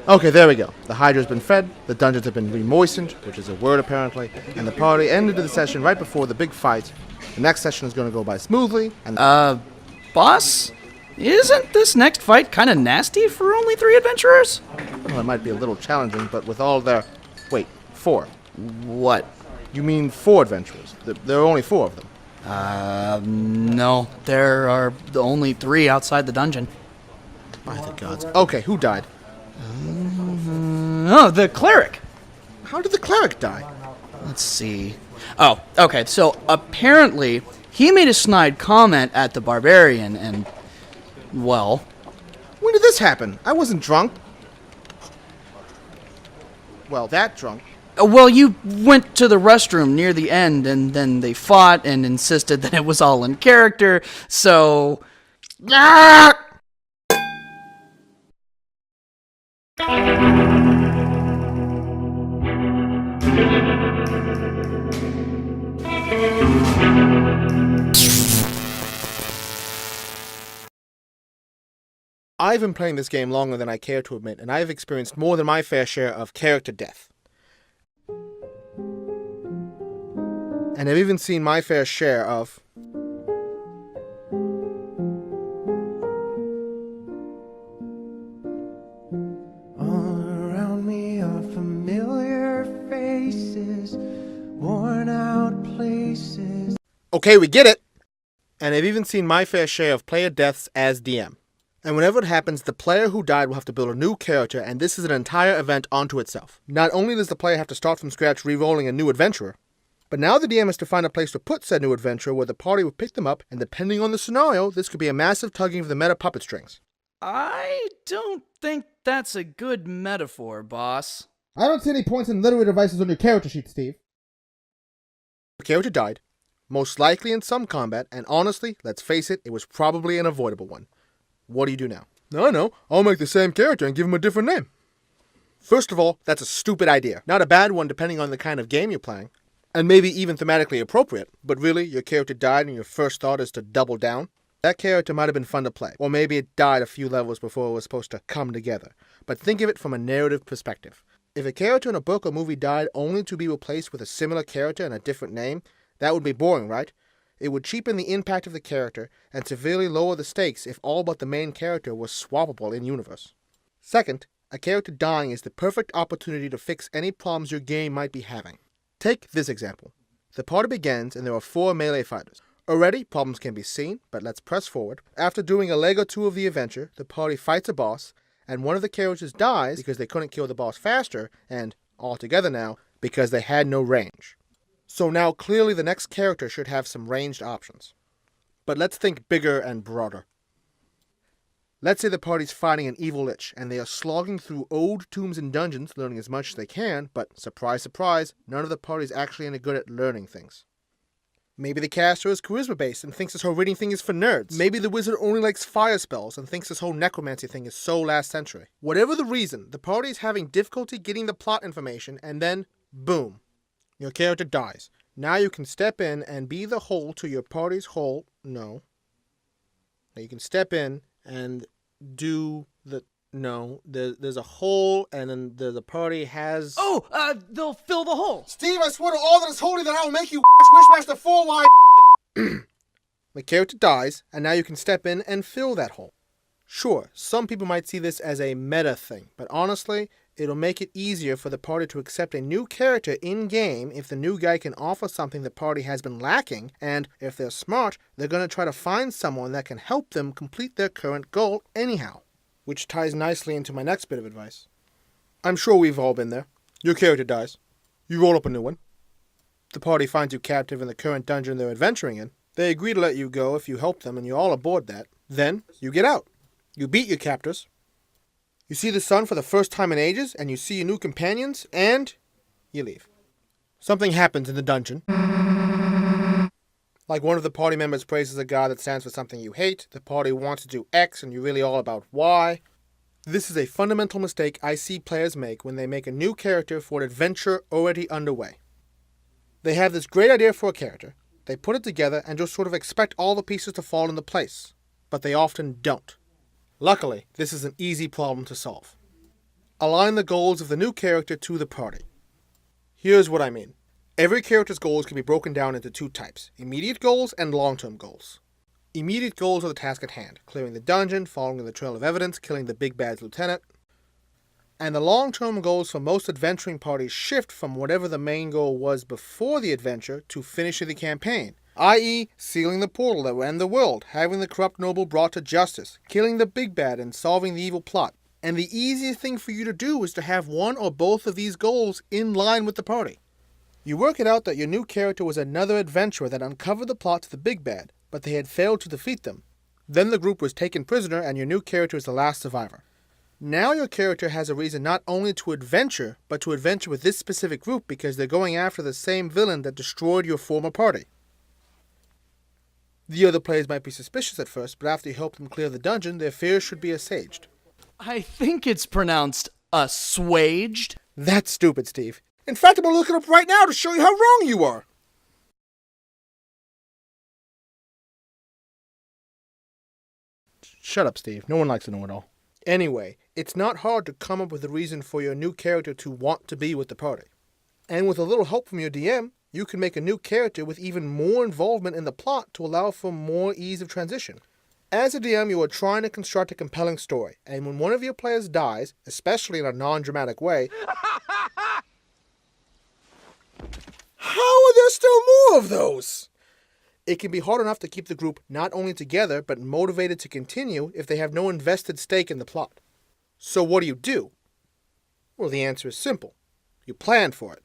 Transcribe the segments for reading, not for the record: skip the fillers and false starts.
Okay, there we go. The Hydra's been fed, the dungeons have been re-moistened, which is a word apparently, and the party ended the session right before the big fight. The next session is going to go by smoothly, and Boss? Isn't this next fight kind of nasty for only 3 adventurers? well, it might be a little challenging, but with all their... Wait, 4. What? You mean 4 adventurers. There are only 4 of them. No. There are only 3 outside the dungeon. By the gods. Okay, who died? Oh, the cleric! How did the cleric die? Let's see. Oh, okay, so apparently he made a snide comment at the barbarian and, well... When did this happen? I wasn't drunk. Well, that drunk. Well, you went to the restroom near the end, and then they fought and insisted that it was all in character, so... Ah! I've been playing this game longer than I care to admit, and I've experienced more than my fair share of character death. And I've even seen my fair share of... All around me are familiar faces, worn out places. Okay, we get it! And I've even seen my fair share of player deaths as DM. And whenever it happens, the player who died will have to build a new character, and this is an entire event onto itself. Not only does the player have to start from scratch re-rolling a new adventurer, but now the DM has to find a place to put said new adventurer where the party will pick them up, and depending on the scenario, this could be a massive tugging of the meta puppet strings. I don't think that's a good metaphor, boss. I don't see any points in literary devices on your character sheet, Steve. The character died, most likely in some combat, and honestly, let's face it, it was probably an avoidable one. What do you do now? I know. I'll make the same character and give him a different name. First of all, that's a stupid idea. Not a bad one depending on the kind of game you're playing. And maybe even thematically appropriate. But really, your character died and your first thought is to double down? That character might have been fun to play. Or maybe it died a few levels before it was supposed to come together. But think of it from a narrative perspective. If a character in a book or movie died only to be replaced with a similar character and a different name, that would be boring, right? It would cheapen the impact of the character and severely lower the stakes if all but the main character was swappable in-universe. Second, a character dying is the perfect opportunity to fix any problems your game might be having. Take this example. The party begins and there are 4 melee fighters. Already, problems can be seen, but let's press forward. After doing a leg or 2 of the adventure, the party fights a boss, and one of the characters dies because they couldn't kill the boss faster, and, altogether now, because they had no range. So now clearly the next character should have some ranged options. But let's think bigger and broader. Let's say the party's fighting an evil lich, and they are slogging through old tombs and dungeons, learning as much as they can, but surprise, surprise, none of the party's actually any good at learning things. Maybe the caster is charisma-based and thinks this whole reading thing is for nerds. Maybe the wizard only likes fire spells and thinks this whole necromancy thing is so last century. Whatever the reason, the party is having difficulty getting the plot information, and then, boom. Your character dies. Now you can step in and be the hole to your party's hole. No. Now you can step in and do the... No. There's a hole, and then the party has... Oh, they'll fill the hole. Steve, I swear to all that is holy that I will make you Wishmaster 4 wide... The character dies, and now you can step in and fill that hole. Sure, some people might see this as a meta thing, but honestly, it'll make it easier for the party to accept a new character in-game if the new guy can offer something the party has been lacking, and if they're smart, they're going to try to find someone that can help them complete their current goal anyhow. Which ties nicely into my next bit of advice. I'm sure we've all been there. Your character dies. You roll up a new one. The party finds you captive in the current dungeon they're adventuring in. They agree to let you go if you help them, and you're all aboard that. Then, you get out. You beat your captors. You see the sun for the first time in ages, and you see your new companions, and you leave. Something happens in the dungeon. Like one of the party members praises a god that stands for something you hate, the party wants to do X, and you're really all about Y. This is a fundamental mistake I see players make when they make a new character for an adventure already underway. They have this great idea for a character, they put it together, and just sort of expect all the pieces to fall into place. But they often don't. Luckily, this is an easy problem to solve. Align the goals of the new character to the party. Here's what I mean. Every character's goals can be broken down into two types, immediate goals and long-term goals. Immediate goals are the task at hand, clearing the dungeon, following the trail of evidence, killing the big bad's lieutenant. And the long-term goals for most adventuring parties shift from whatever the main goal was before the adventure to finishing the campaign, i.e. sealing the portal that will end the world, having the corrupt noble brought to justice, killing the big bad, and solving the evil plot. And the easiest thing for you to do is to have one or both of these goals in line with the party. You work it out that your new character was another adventurer that uncovered the plot to the big bad, but they had failed to defeat them. Then the group was taken prisoner and your new character is the last survivor. Now your character has a reason not only to adventure, but to adventure with this specific group because they're going after the same villain that destroyed your former party. The other players might be suspicious at first, but after you help them clear the dungeon, their fears should be assuaged. I think it's pronounced assuaged. That's stupid, Steve. In fact, I'm going to look it up right now to show you how wrong you are. Shut up, Steve. No one likes to know it all. Anyway, it's not hard to come up with a reason for your new character to want to be with the party. And with a little help from your DM, you can make a new character with even more involvement in the plot to allow for more ease of transition. As a DM, you are trying to construct a compelling story, and when one of your players dies, especially in a non-dramatic way, how are there still more of those? It can be hard enough to keep the group not only together, but motivated to continue if they have no invested stake in the plot. So what do? Well, the answer is simple. You plan for it.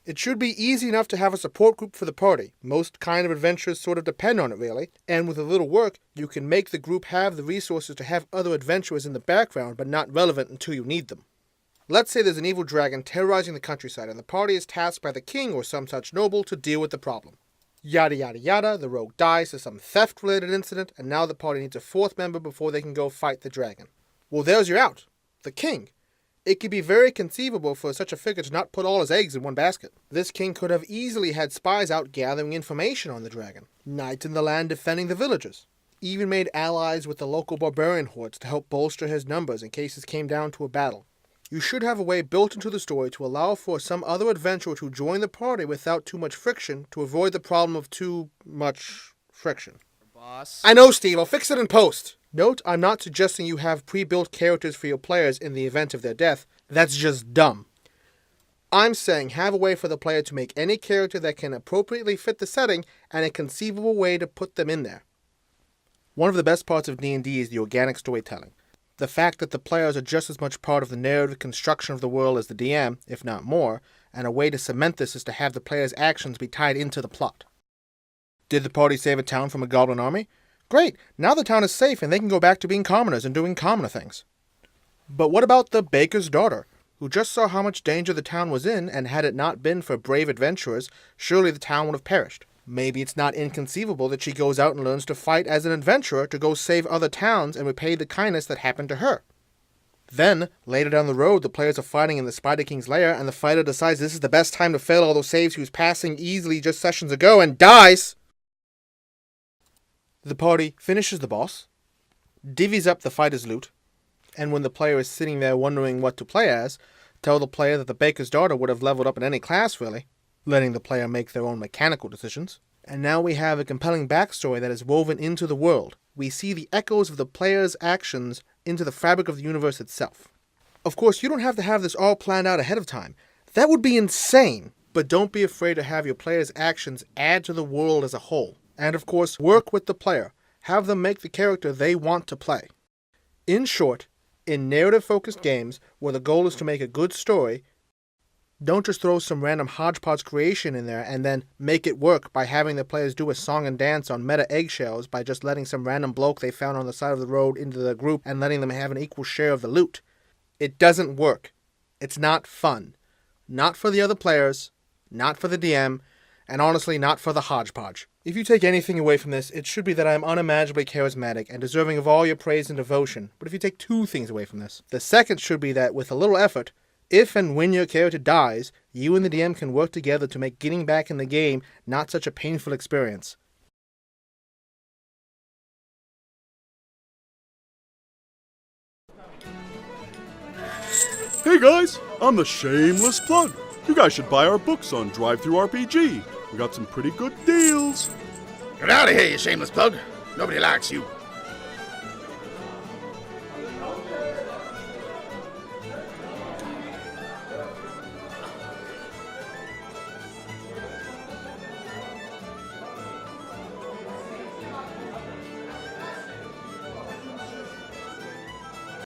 It should be easy enough to have a support group for the party. Most kind of adventures sort of depend on it, really. And with a little work, you can make the group have the resources to have other adventurers in the background, but not relevant until you need them. Let's say there's an evil dragon terrorizing the countryside, and the party is tasked by the king or some such noble to deal with the problem. Yada yada yada, the rogue dies to some theft-related incident, and now the party needs a fourth member before they can go fight the dragon. Well, there's your out. The king. It could be very conceivable for such a figure to not put all his eggs in one basket. This king could have easily had spies out gathering information on the dragon, knights in the land defending the villagers, even made allies with the local barbarian hordes to help bolster his numbers in case it came down to a battle. You should have a way built into the story to allow for some other adventurer to join the party without too much friction to avoid the problem of too much friction. Boss. I know, Steve. I'll fix it in post. Note, I'm not suggesting you have pre-built characters for your players in the event of their death. That's just dumb. I'm saying have a way for the player to make any character that can appropriately fit the setting and a conceivable way to put them in there. One of the best parts of D&D is the organic storytelling. The fact that the players are just as much part of the narrative construction of the world as the DM, if not more, and a way to cement this is to have the players' actions be tied into the plot. Did the party save a town from a goblin army? Great, now the town is safe and they can go back to being commoners and doing commoner things. But what about the baker's daughter, who just saw how much danger the town was in, and had it not been for brave adventurers, surely the town would have perished? Maybe it's not inconceivable that she goes out and learns to fight as an adventurer to go save other towns and repay the kindness that happened to her. Then, later down the road, the players are fighting in the Spider King's lair, and the fighter decides this is the best time to fail all those saves he was passing easily just sessions ago and dies! The party finishes the boss, divvies up the fighter's loot, and when the player is sitting there wondering what to play as, tell the player that the baker's daughter would have leveled up in any class, really, letting the player make their own mechanical decisions. And now we have a compelling backstory that is woven into the world. We see the echoes of the player's actions into the fabric of the universe itself. Of course, you don't have to have this all planned out ahead of time. That would be insane. But don't be afraid to have your player's actions add to the world as a whole. And of course, work with the player. Have them make the character they want to play. In short, in narrative-focused games where the goal is to make a good story, don't just throw some random hodgepodge creation in there and then make it work by having the players do a song and dance on meta eggshells by just letting some random bloke they found on the side of the road into the group and letting them have an equal share of the loot. It doesn't work. It's not fun. Not for the other players, not for the DM, and honestly not for the hodgepodge. If you take anything away from this, it should be that I am unimaginably charismatic and deserving of all your praise and devotion. But if you take two things away from this, the second should be that with a little effort, if and when your character dies, you and the DM can work together to make getting back in the game not such a painful experience. Hey guys, I'm the Shameless Plug. You guys should buy our books on Drive-Thru RPG. We got some pretty good deals. Get out of here, you shameless plug. Nobody likes you.